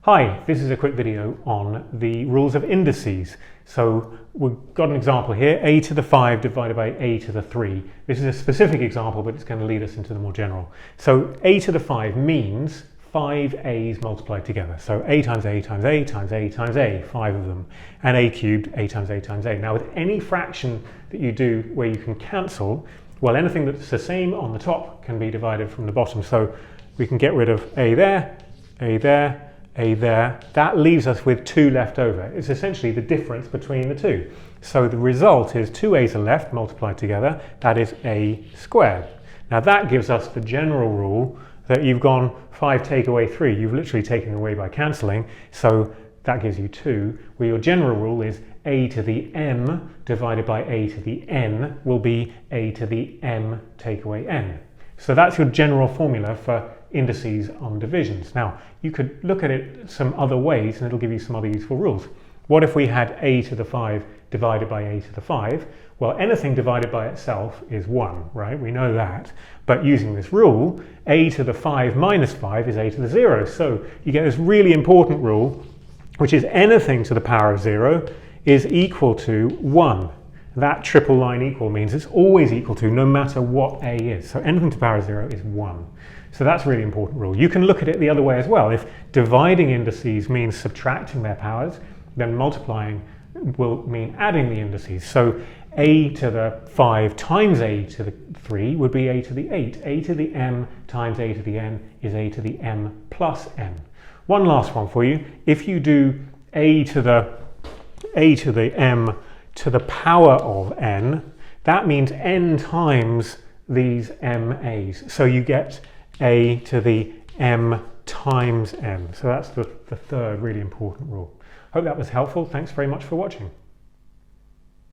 Hi, this is a quick video on the rules of indices. So we've got an example here, a to the 5 divided by a to the 3. This is a specific example, but it's going to lead us into the more general. So a to the 5 means 5 a's multiplied together. So a times a times a times a times a, 5 of them, and a cubed, a times a times a. Now with any fraction that you do where you can cancel, well, anything that's the same on the top can be divided from the bottom. So we can get rid of a there, a there, a there. That leaves us with 2 left over. It's essentially the difference between the two. So the result is 2 a's are left multiplied together. That is a squared. Now that gives us the general rule that you've gone 5 take away 3. You've literally taken away by cancelling. So that gives you 2, where your general rule is a to the m divided by a to the n will be a to the m take away n. So that's your general formula for indices on divisions. Now, you could look at it some other ways and it'll give you some other useful rules. What if we had a to the 5 divided by a to the 5? Well, anything divided by itself is 1, right? We know that. But using this rule, a to the 5 minus 5 is a to the 0. So you get this really important rule, which is anything to the power of 0 is equal to 1. That triple line equal means it's always equal to no matter what a is. So anything to the power of 0 is 1. So that's a really important rule. You can look at it the other way as well. If dividing indices means subtracting their powers, then multiplying will mean adding the indices. So a to the 5 times a to the 3 would be a to the 8. A to the m times a to the n is a to the m plus n. One last one for you. If you do a to the m to the power of n, that means n times these ma's. So you get a to the m times n. So that's the third really important rule. Hope that was helpful. Thanks very much for watching.